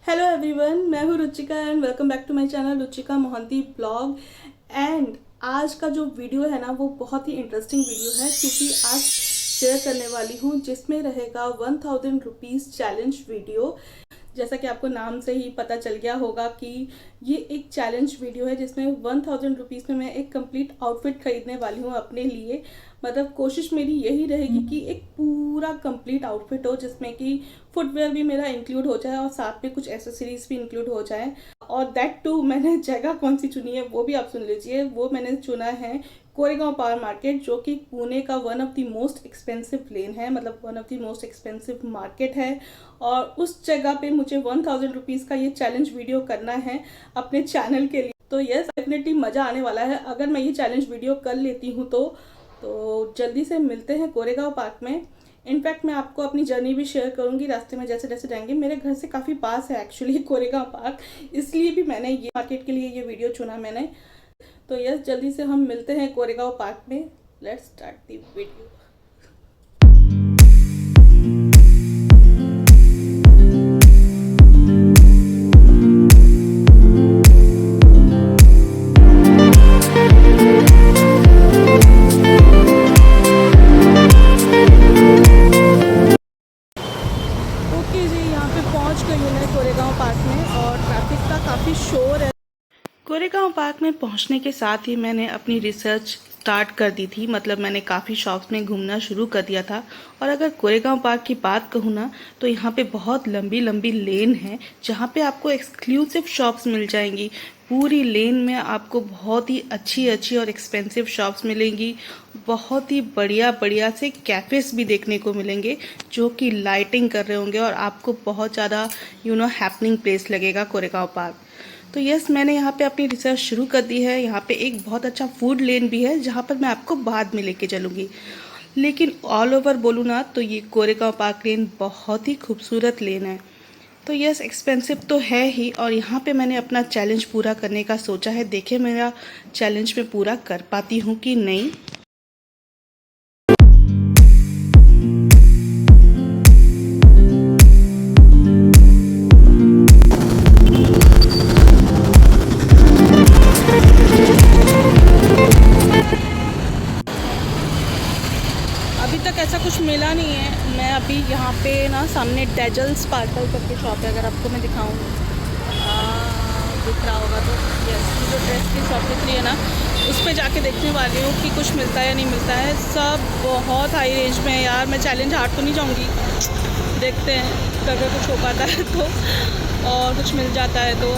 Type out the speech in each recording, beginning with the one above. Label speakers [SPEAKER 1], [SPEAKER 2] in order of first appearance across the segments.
[SPEAKER 1] Hello everyone, मैं हूँ Ruchika and welcome back to my channel Ruchika Mohanty blog. And आज का जो वीडियो है ना वो बहुत ही इंटरेस्टिंग वीडियो है क्योंकि आज शेयर करने वाली हूँ जिसमें रहेगा 1000 रुपीज़ चैलेंज वीडियो। जैसा कि आपको नाम से ही पता चल गया होगा कि ये एक चैलेंज वीडियो है जिसमें 1000 रुपीज़ में मैं एक कंप्लीट आउटफिट खरीदने वाली हूँ अपने लिए। मतलब कोशिश मेरी यही रहेगी कि एक पूरा कंप्लीट आउटफिट हो जिसमें कि फुटवेयर भी मेरा इंक्लूड हो जाए और साथ में कुछ एसेसरीज भी इंक्लूड हो जाए। और दैट टू मैंने जगह कौन सी चुनी है वो भी आप सुन लीजिए। वो मैंने चुना है कोरेगांव पावर मार्केट, जो कि पुणे का one of the most expensive lane है, मतलब one of the most expensive market है। और उस जगह पे मुझे 1000 रुपीज़ का ये चैलेंज वीडियो करना है अपने चैनल के लिए। तो यस, डेफिनेटली मज़ा आने वाला है अगर मैं ये चैलेंज वीडियो कर लेती हूँ तो जल्दी से मिलते हैं कोरेगांव पार्क में। इनफैक्ट मैं आपको अपनी जर्नी भी शेयर करूंगी रास्ते में जैसे जैसे जाएंगे। मेरे घर से काफ़ी पास है एक्चुअली कोरेगांव पार्क, इसलिए भी मैंने ये मार्केट के लिए ये वीडियो चुना मैंने। तो यस, जल्दी से हम मिलते हैं कोरेगांव पार्क में। Let's start the video. Okay जी, यहाँ पे पहुँच गई हूँ मैं कोरेगांव पार्क में और ट्रैफिक का काफ़ी शोर है। कोरेगांव पार्क में पहुंचने के साथ ही मैंने अपनी रिसर्च स्टार्ट कर दी थी, मतलब मैंने काफ़ी शॉप्स में घूमना शुरू कर दिया था। और अगर कोरेगांव पार्क की बात कहूँ ना तो यहाँ पे बहुत लंबी लंबी लेन है जहाँ पे आपको एक्सक्लूसिव शॉप्स मिल जाएंगी। पूरी लेन में आपको बहुत ही अच्छी अच्छी और एक्सपेंसिव शॉप्स मिलेंगी। बहुत ही बढ़िया बढ़िया से कैफ़ेस भी देखने को मिलेंगे जो कि लाइटिंग कर रहे होंगे और आपको बहुत ज़्यादा हैपनिंग प्लेस लगेगा कोरेगांव पार्क। तो यस, मैंने यहाँ पे अपनी रिसर्च शुरू कर दी है। यहाँ पे एक बहुत अच्छा फूड लेन भी है जहाँ पर मैं आपको बाद में लेके चलूँगी। लेकिन ऑल ओवर बोलूँ ना तो ये कोरेगांव पार्क लेन बहुत ही खूबसूरत लेन है। तो यस, एक्सपेंसिव तो है ही और यहाँ पे मैंने अपना चैलेंज पूरा करने का सोचा है। देखिए मेरा चैलेंज मैं पूरा कर पाती हूँ कि नहीं। अभी तक ऐसा कुछ मिला नहीं है। मैं अभी यहाँ पे ना सामने डेजल स्पार्कल करके शॉप है, अगर आपको मैं दिखाऊँ दिख रहा होगा तो यस, जो ड्रेस की शॉप दिख रही है ना उस पर जाके देखने वाली हूँ कि कुछ मिलता है या नहीं मिलता है। सब बहुत हाई रेंज में है यार। मैं चैलेंज हार्ड तो नहीं जाऊँगी, देखते हैं अगर कुछ हो पाता है तो और कुछ मिल जाता है तो।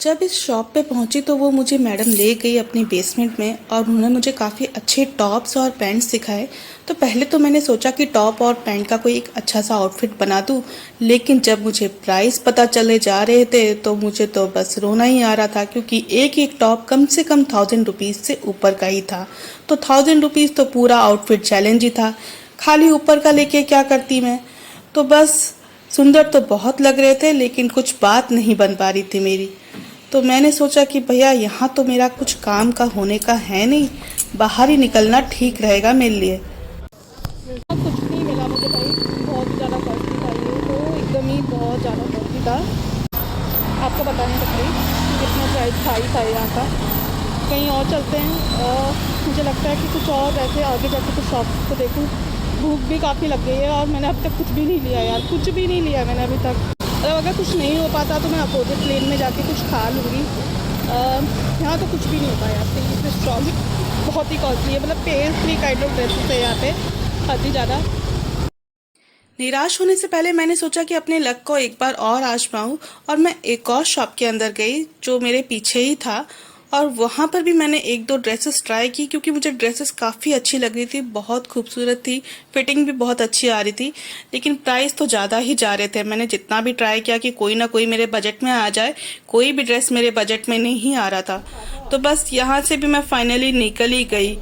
[SPEAKER 1] जब इस शॉप पे पहुंची तो वो मुझे मैडम ले गई अपनी बेसमेंट में और उन्होंने मुझे काफ़ी अच्छे टॉप्स और पैंट्स दिखाए। तो पहले तो मैंने सोचा कि टॉप और पैंट का कोई एक अच्छा सा आउटफिट बना दूं, लेकिन जब मुझे प्राइस पता चले जा रहे थे तो मुझे तो बस रोना ही आ रहा था क्योंकि एक एक टॉप कम से कम 1000 रुपीज़ से ऊपर का ही था। तो 1000 रुपीज़ तो पूरा आउटफिट चैलेंज ही था, खाली ऊपर का लेके क्या करती मैं। तो बस सुंदर तो बहुत लग रहे थे लेकिन कुछ बात नहीं बन पा रही थी मेरी। तो मैंने सोचा कि भैया यहाँ तो मेरा कुछ काम का होने का है नहीं, बाहर ही निकलना ठीक रहेगा मेरे लिए। कुछ नहीं मिला मुझे भाई, बहुत ज़्यादा कॉस्टली था ये तो, एकदम ही बहुत ज़्यादा कॉस्टली था। आपको बता नहीं सकती कि कितना प्राइस था ही था यहाँ का। कहीं और चलते हैं और मुझे लगता है कि कुछ और ऐसे आगे जाके कुछ शॉप को देखूँ। भूख भी काफ़ी लग गई है और मैंने अब तक कुछ भी नहीं लिया यार, कुछ भी नहीं लिया मैंने अभी तक। अगर कुछ नहीं हो पाता तो मैं अपोजिट लेन में जाके कुछ खा लूँगी। यहाँ तो कुछ भी नहीं होता यार। तो स्टॉल बहुत ही कॉस्टली है, मतलब पेस्ट्री काइंड ऑफ ड्रेसेस है यहाँ पे, हद ही ज़्यादा। निराश होने से पहले मैंने सोचा कि अपने लक को एक बार और आजमाऊं और मैं एक और शॉप के अंदर गई जो मेरे पीछे ही था और वहाँ पर भी मैंने एक दो ड्रेसेस ट्राई की क्योंकि मुझे ड्रेसेस काफ़ी अच्छी लग रही थी, बहुत खूबसूरत थी, फिटिंग भी बहुत अच्छी आ रही थी। लेकिन प्राइस तो ज़्यादा ही जा रहे थे। मैंने जितना भी ट्राई किया कि कोई ना कोई मेरे बजट में आ जाए, कोई भी ड्रेस मेरे बजट में नहीं आ रहा था। तो बस यहाँ से भी मैं फाइनली निकल ही गई।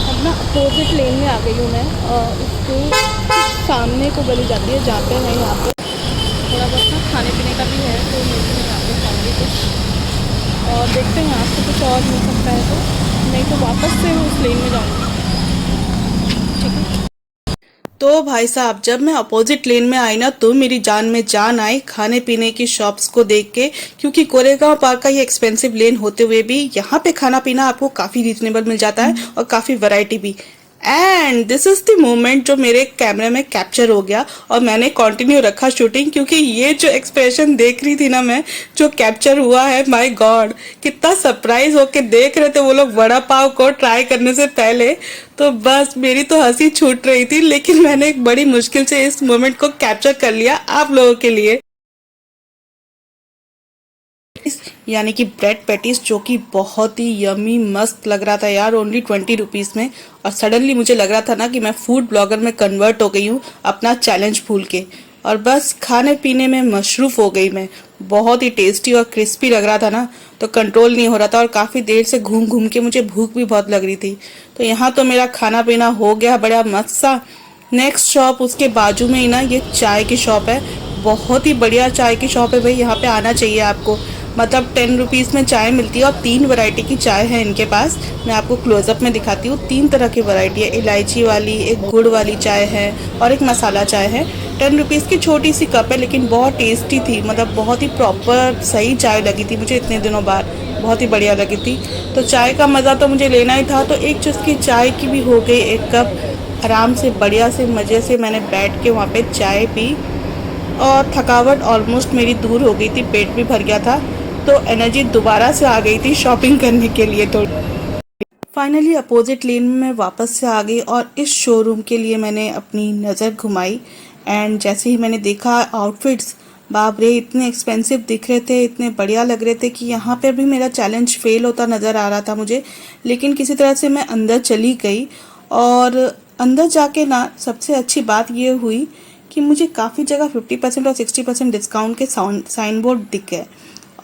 [SPEAKER 1] अपना अपोजिट लेन में आ गई हूँ मैं। उसके सामने को गली जाती है जहाँ पे मैं यहाँ पे थोड़ा बहुत ना खाने पीने का भी है तो
[SPEAKER 2] और मिल सकता है तो, नहीं तो वापस से उस लेन में जाऊँगी। ठीक है।
[SPEAKER 1] तो भाई साहब, जब मैं अपोजिट लेन में आई ना तो मेरी जान में जान आई खाने पीने की शॉप्स को देख के, क्योंकि कोरेगांव पार्क का ये एक्सपेंसिव लेन होते हुए भी यहाँ पे खाना पीना आपको काफी रीजनेबल मिल जाता है और काफी वैरायटी भी। And this is the moment जो मेरे कैमरे में कैप्चर हो गया और मैंने कंटिन्यू रखा शूटिंग, क्योंकि ये जो एक्सप्रेशन देख रही थी ना मैं, जो कैप्चर हुआ है, माय गॉड, कितना सरप्राइज होके देख रहे थे वो लोग वड़ा पाव को ट्राई करने से पहले। तो बस मेरी तो हंसी छूट रही थी, लेकिन मैंने एक बड़ी मुश्किल से इस मोमेंट को कैप्चर कर लिया आप लोगों के लिए। यानी कि ब्रेड पैटीज, जो कि बहुत ही यमी मस्त लग रहा था यार, ओनली 20 रुपीज में। और सडनली मुझे लग रहा था ना कि मैं फूड ब्लॉगर में कन्वर्ट हो गई हूँ अपना चैलेंज भूल के, और बस खाने पीने में मशरूफ हो गई मैं। बहुत ही टेस्टी और क्रिस्पी लग रहा था ना, तो कंट्रोल नहीं हो रहा था और काफ़ी देर से घूम घूम के मुझे भूख भी बहुत लग रही थी। तो यहाँ तो मेरा खाना पीना हो गया बड़ा मस्त सा। नेक्स्ट शॉप उसके बाजू में ही ना ये चाय की शॉप है, बहुत ही बढ़िया चाय की शॉप है भाई, यहाँ पे आना चाहिए आपको। मतलब 10 रुपीज़ में चाय मिलती है और 3 वैरायटी की चाय है इनके पास। मैं आपको क्लोजअप में दिखाती हूँ, 3 तरह की वैरायटी है, इलायची वाली, एक गुड़ वाली चाय है और एक मसाला चाय है। 10 रुपीज़ की छोटी सी कप है, लेकिन बहुत टेस्टी थी, मतलब बहुत ही प्रॉपर सही चाय लगी थी मुझे इतने दिनों बाद, बहुत ही बढ़िया लगी थी। तो चाय का मज़ा तो मुझे लेना ही था, तो एक चुस्की चाय की भी हो गई, एक कप आराम से बढ़िया से मज़े से मैंने बैठ के वहाँ पे चाय पी और थकावट ऑलमोस्ट मेरी दूर हो गई थी, पेट भी भर गया था, तो एनर्जी दोबारा से आ गई थी शॉपिंग करने के लिए। तो फाइनली अपोजिट लेन में मैं वापस से आ गई और इस शोरूम के लिए मैंने अपनी नज़र घुमाई। एंड जैसे ही मैंने देखा आउटफिट्स, बाप रे, इतने एक्सपेंसिव दिख रहे थे, इतने बढ़िया लग रहे थे कि यहाँ पर भी मेरा चैलेंज फेल होता नज़र आ रहा था मुझे। लेकिन किसी तरह से मैं अंदर चली गई और अंदर जाके ना सबसे अच्छी बात ये हुई कि मुझे काफ़ी जगह 50% और 60% डिस्काउंट के साइन बोर्ड दिख गए।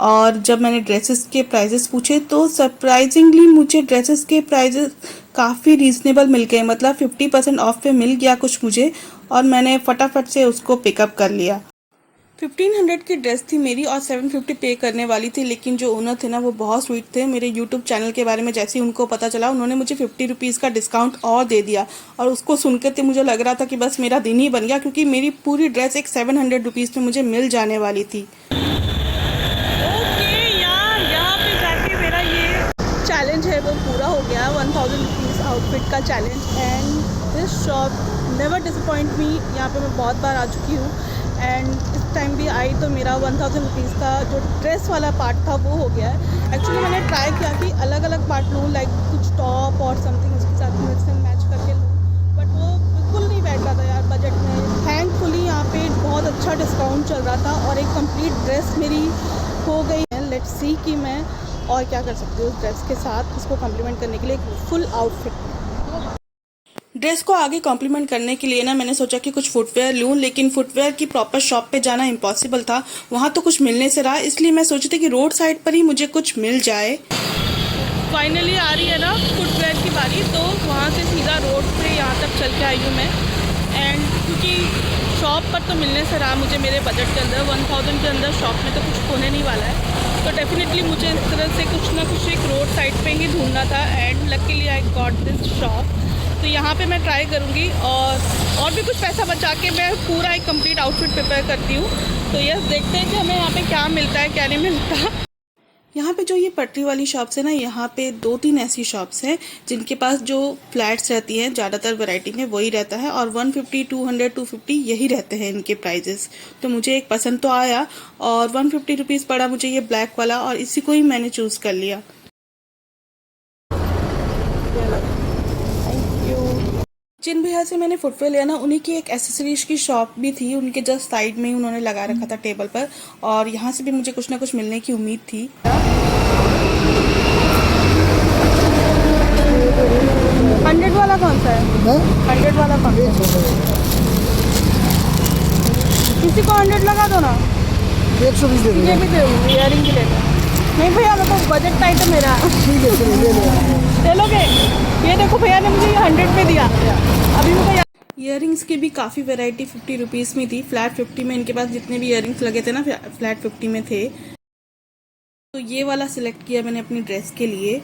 [SPEAKER 1] और जब मैंने ड्रेसेस के प्राइजेस पूछे तो सरप्राइजिंगली मुझे ड्रेसेस के प्राइजेस काफ़ी रीज़नेबल मिल गए, मतलब 50% ऑफ पे मिल गया कुछ मुझे, और मैंने फटाफट से उसको पिकअप कर लिया। 1500 की ड्रेस थी मेरी और 750 पे करने वाली थी, लेकिन जो ओनर थे ना वो बहुत स्वीट थे। मेरे यूट्यूब चैनल के बारे में जैसे ही उनको पता चला, उन्होंने मुझे 50 रुपीज़ का डिस्काउंट और दे दिया, और उसको सुनकर तो मुझे लग रहा था कि बस मेरा दिन ही बन गया, क्योंकि मेरी पूरी ड्रेस एक 700 रुपीज़ में मुझे मिल जाने वाली थी।
[SPEAKER 2] चैलेंज है वो पूरा हो गया, 1000 रुपीज़ आउटफिट का challenge. And this shop never disappoint मी, यहाँ पे मैं बहुत बार आ चुकी हूँ। एंड इस टाइम भी आई तो मेरा 1000 रुपीज़ का जो ड्रेस वाला पार्ट था वो हो गया है। एक्चुअली मैंने ट्राई किया कि अलग अलग पार्ट लूँ, लाइक कुछ टॉप और समथिंग उसके साथ में मैच करके लूँ, बट वो बिल्कुल नहीं बैठ रहा था यार बजट में। थैंकफुली यहाँ पे बहुत अच्छा डिस्काउंट चल रहा था और एक कंप्लीट ड्रेस मेरी हो गई है। लेट्स सी कि मैं और क्या कर सकती हूँ उस ड्रेस के साथ, इसको कॉम्प्लीमेंट करने के लिए एक फुल आउटफिट।
[SPEAKER 1] ड्रेस को आगे कॉम्प्लीमेंट करने के लिए ना मैंने सोचा कि कुछ फुटवेयर लूँ, लेकिन फुटवेयर की प्रॉपर शॉप पे जाना इम्पॉसिबल था, वहाँ तो कुछ मिलने से रहा, इसलिए मैं सोची थी कि रोड साइड पर ही मुझे कुछ मिल जाए।
[SPEAKER 2] फाइनली आ रही है ना फुटवेयर की बारी, तो वहाँ से सीधा रोड पे यहाँ तक चल के आई हूँ मैं। एंड क्योंकि शॉप पर तो मिलने से रहा मुझे मेरे बजट के अंदर, 1000 के अंदर शॉप में तो कुछ होने नहीं वाला है, तो डेफिनेटली मुझे इस तरह से कुछ ना कुछ एक रोड साइड पे ही ढूंढना था। And luckily I got this shop, तो यहाँ पे मैं ट्राई करूँगी और भी कुछ पैसा बचा के मैं पूरा एक कंप्लीट आउटफिट प्रिपेयर करती हूँ। तो यस, देखते हैं कि हमें यहाँ पे क्या मिलता है क्या नहीं मिलता।
[SPEAKER 1] यहाँ पे जो ये पटरी वाली शॉप्स है ना, यहाँ पे 2-3 ऐसी शॉप्स हैं जिनके पास जो फ्लैट्स रहती हैं ज़्यादातर वैरायटी में वही रहता है, और 150, 200, 250 यही रहते हैं इनके प्राइजेस। तो मुझे एक पसंद तो आया और 150 रुपीज़ पड़ा मुझे ये ब्लैक वाला, और इसी को ही मैंने चूज़ कर लिया। जिन भैया से मैंने फुटवेयर लिया ना, उन्हीं की एक एसेसरीज की शॉप भी थी, उनके जस्ट साइड में ही उन्होंने लगा रखा था टेबल पर, और यहाँ से भी मुझे कुछ ना कुछ मिलने की उम्मीद थी।
[SPEAKER 2] 100 वाला कौन सा है? 100 वाला कौन सा है? किसी को 100 लगा दो ना।
[SPEAKER 3] 120 दे
[SPEAKER 2] ये भी दे दूँगी, इयरिंग भी ले लो। नहीं भैया, मैं तो बजट टाइट है मेरा।
[SPEAKER 3] ठीक है, चलिए ले लो।
[SPEAKER 2] ले लोगे? ये देखो भैया ने मुझे ये 100 पे दिया, अभी मुझे
[SPEAKER 1] इयरिंग्स की भी काफ़ी वैरायटी 50 रुपीज़ में थी, फ्लैट 50 में इनके पास जितने भी इयरिंग्स लगे थे ना फ्लैट 50 में थे। तो ये वाला सिलेक्ट किया मैंने अपनी ड्रेस के लिए।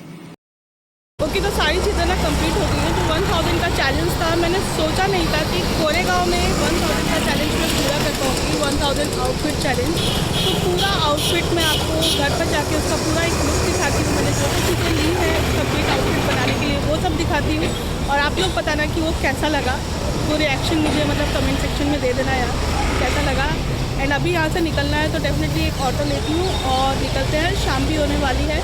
[SPEAKER 2] ओके, तो सारी चीज़ें ना कंप्लीट हो गई हैं। जो 1000 का चैलेंज था, मैंने सोचा नहीं था कि कोरेगांव में 1000 का चैलेंज मैं पूरा कर पाऊँगी। 1000 आउटफिट चैलेंज, तो पूरा आउटफिट मैं आपको घर पर जाके उसका पूरा एक लुक दिखाती हूँ। मैंने जो भी चीज़ें ली हैं कंप्लीट आउटफिट बनाने के लिए वो सब दिखाती हूँ, और आप लोग बताना कि वो कैसा लगा। वो रिएक्शन मुझे मतलब कमेंट सेक्शन में दे देना यार कैसा लगा। एंड अभी यहाँ से निकलना है, तो डेफिनेटली एक ऑटो लेती हूँ और निकलते हैं। शाम भी होने वाली है।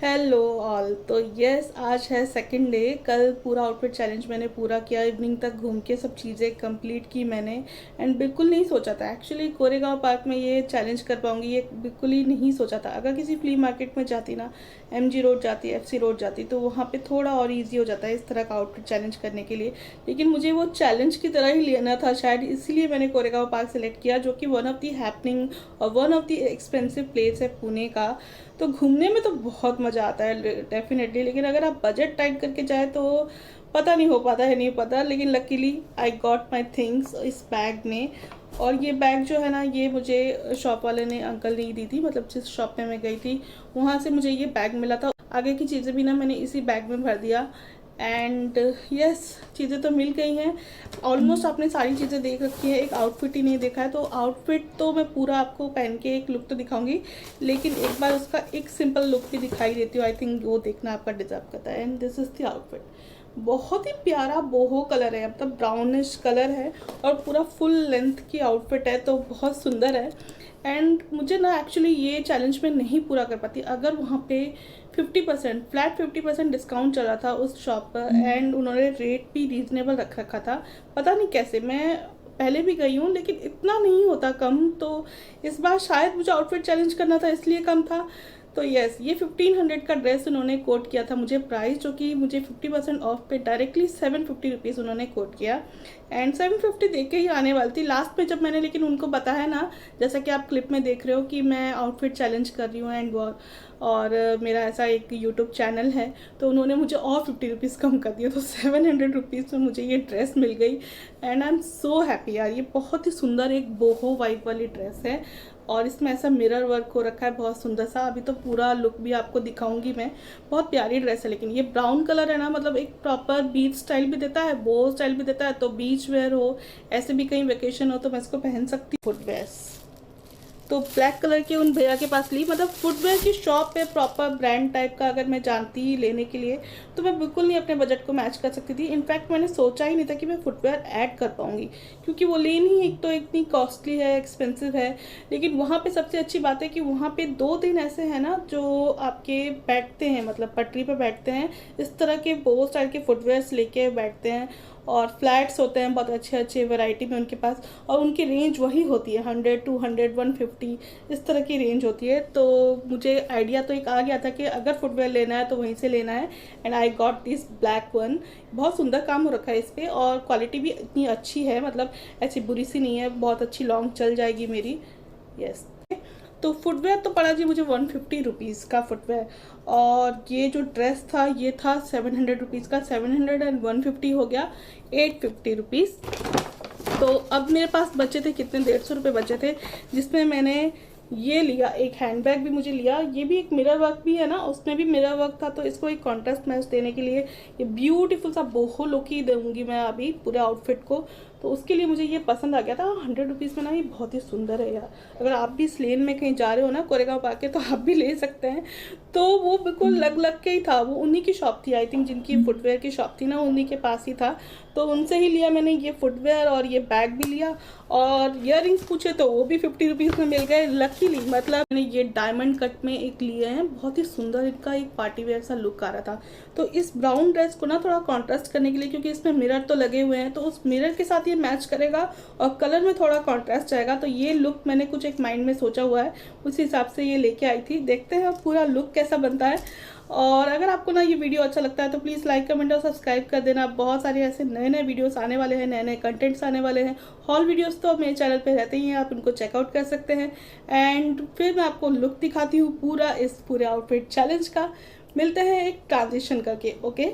[SPEAKER 2] हेलो ऑल, तो यस आज है सेकंड डे। कल पूरा आउटफिट चैलेंज मैंने पूरा किया, इवनिंग तक घूम के सब चीज़ें कंप्लीट की मैंने। एंड बिल्कुल नहीं सोचा था एक्चुअली कोरेगांव पार्क में ये चैलेंज कर पाऊंगी, ये बिल्कुल ही नहीं सोचा था। अगर किसी फ्ली मार्केट में जाती ना, MG रोड जाती, FC रोड जाती, तो वहाँ पे थोड़ा और ईजी हो जाता है इस तरह का आउटफिट चैलेंज करने के लिए। लेकिन मुझे वो चैलेंज की तरह ही लेना था शायद, इसीलिए मैंने कोरेगांव पार्क सेलेक्ट किया, जो कि वन ऑफ दी हैपनिंग और one of the expensive place है पुणे का। तो घूमने में तो बहुत मज़ा आता है डेफिनेटली, लेकिन अगर आप बजट टाइट करके जाए तो पता नहीं हो पाता है, नहीं पता। लेकिन luckily I got my things इस बैग में। और ये बैग जो है ना, ये मुझे शॉप वाले ने, अंकल ने दी थी, मतलब जिस शॉप में मैं गई थी वहाँ से मुझे ये बैग मिला था। आगे की चीज़ें भी ना मैंने इसी बैग में भर दिया। एंड यस, चीज़ें तो मिल गई हैं ऑलमोस्ट। आपने सारी चीज़ें देख रखी है, एक आउटफिट ही नहीं देखा है। तो आउटफिट तो मैं पूरा आपको पहन के एक लुक तो दिखाऊंगी, लेकिन एक बार उसका एक सिंपल लुक भी दिखाई देती हूँ। आई थिंक वो देखना आपका डिजर्व करता है। And this is the outfit. बहुत ही प्यारा बोहो कलर है, मतलब ब्राउनिश कलर है, और पूरा फुल लेंथ की आउटफिट है, तो बहुत सुंदर है। एंड मुझे ना एक्चुअली ये चैलेंज में नहीं पूरा कर पाती अगर वहाँ पे 50% फ्लैट 50% डिस्काउंट चला था उस शॉप पर। एंड उन्होंने रेट भी रीज़नेबल रखा था। पता नहीं कैसे, मैं पहले भी गई हूँ लेकिन इतना नहीं होता कम। तो इस बार शायद मुझे आउटफिट चैलेंज करना था इसलिए कम था। तो यस, ये 1500 का ड्रेस उन्होंने कोट किया था मुझे प्राइस, जो कि मुझे 50% ऑफ पे डायरेक्टली 750 रुपीज़ उन्होंने कोट किया। एंड 750 दे के ही आने वाली थी लास्ट में जब मैंने, लेकिन उनको पता है ना, जैसा कि आप क्लिप में देख रहे हो कि मैं आउटफिट चैलेंज कर रही हूँ एंड और मेरा ऐसा एक यूट्यूब चैनल है, तो उन्होंने मुझे और 50 रुपीज़ कम कर दिया। तो 700 रुपीज़ में मुझे ये ड्रेस मिल गई। And I am so happy यार। ये बहुत ही सुंदर एक बोहो वाइब वाली ड्रेस है, और इसमें ऐसा मिरर वर्क हो रखा है बहुत सुंदर सा। अभी तो पूरा लुक भी आपको दिखाऊंगी मैं। बहुत प्यारी ड्रेस है, लेकिन ये ब्राउन कलर है ना, मतलब एक प्रॉपर बीच स्टाइल भी देता है, बो स्टाइल भी देता है। तो बीच वेयर हो, ऐसे भी कहीं वेकेशन हो, तो मैं इसको पहन सकती हूँ। फुटवेयर तो ब्लैक कलर के उन भैया के पास ली, मतलब फुटवेयर की शॉप पे प्रॉपर ब्रांड टाइप का अगर मैं जानती ही लेने के लिए, तो मैं बिल्कुल नहीं अपने बजट को मैच कर सकती थी। इनफैक्ट मैंने सोचा ही नहीं था कि मैं फुटवेयर ऐड कर पाऊंगी, क्योंकि वो लेन ही एक तो इतनी कॉस्टली है, एक्सपेंसिव है। लेकिन वहाँ पे सबसे अच्छी बात है कि वहाँ पे 2 दिन ऐसे हैं ना जो आपके बैठते हैं, मतलब पटरी पे बैठते हैं, इस तरह के बो स्टाइल के फुटवेयर्स लेके बैठते हैं, और फ्लैट्स होते हैं बहुत अच्छे अच्छे वैरायटी में उनके पास। और उनकी रेंज वही होती है 100, 200, 150 इस तरह की रेंज होती है। तो मुझे आइडिया तो एक आ गया था कि अगर फुटवेयर लेना है तो वहीं से लेना है। And I got this black one. बहुत सुंदर काम हो रखा है इस पर, और क्वालिटी भी इतनी अच्छी है, मतलब ऐसी बुरी सी नहीं है, बहुत अच्छी लॉन्ग चल जाएगी मेरी। यस, तो फुटवेयर तो पड़ा जी मुझे 150 रुपीज़ का फुटवेयर, और ये जो ड्रेस था ये था 700 रुपीज़ का। 700 एंड 150 हो गया 850 रुपीज़। तो अब मेरे पास बचे थे कितने, 150 रुपये बचे थे, जिसमें मैंने ये लिया, एक हैंडबैग भी मुझे लिया। ये भी एक मिरर वर्क भी है ना, उसमें भी मिरर वर्क था, तो इसको एक कॉन्ट्रास्ट मैच देने के लिए ये ब्यूटीफुल सा बोहो लुक ही दूंगी मैं अभी पूरे आउटफिट को। तो उसके लिए मुझे ये पसंद आ गया था। 100 रुपीज़ में ना ये बहुत ही सुंदर है यार। अगर आप भी इस लेन में कहीं जा रहे हो ना कोरेगांव पाके, तो आप भी ले सकते हैं। तो वो बिल्कुल लग के ही था, वो उन्हीं की शॉप थी आई थिंक, जिनकी फुटवेयर की शॉप थी ना, उन्हीं के पास ही था। तो उनसे ही लिया मैंने ये फुटवेयर, और ये बैग भी लिया। और इयररिंग्स पूछे तो वो भी 50 रुपीज़ में मिल गए लकीली। मतलब मैंने ये डायमंड कट में एक लिए हैं, बहुत ही सुंदर, इनका एक पार्टी वेयर सा लुक आ रहा था। तो इस ब्राउन ड्रेस को ना थोड़ा कॉन्ट्रास्ट करने के लिए, क्योंकि इसमें मिरर तो लगे हुए हैं, तो उस मिरर के साथ ये मैच करेगा और कलर में थोड़ा कॉन्ट्रास्ट जाएगा। तो ये लुक मैंने कुछ एक माइंड में सोचा हुआ है, उस हिसाब से ये लेके आई थी। देखते हैं पूरा लुक कैसा बनता है। और अगर आपको ना ये वीडियो अच्छा लगता है तो प्लीज़ लाइक, कमेंट और सब्सक्राइब कर देना। बहुत सारे ऐसे नए नए वीडियोस आने वाले हैं, नए नए कंटेंट्स आने वाले हैं। हॉल वीडियोस तो मेरे चैनल पे रहते ही हैं, आप उनको चेकआउट कर सकते हैं। एंड फिर मैं आपको लुक दिखाती हूँ पूरा इस पूरे आउटफिट चैलेंज का। मिलते हैं एक ट्रांजिशन करके। ओके।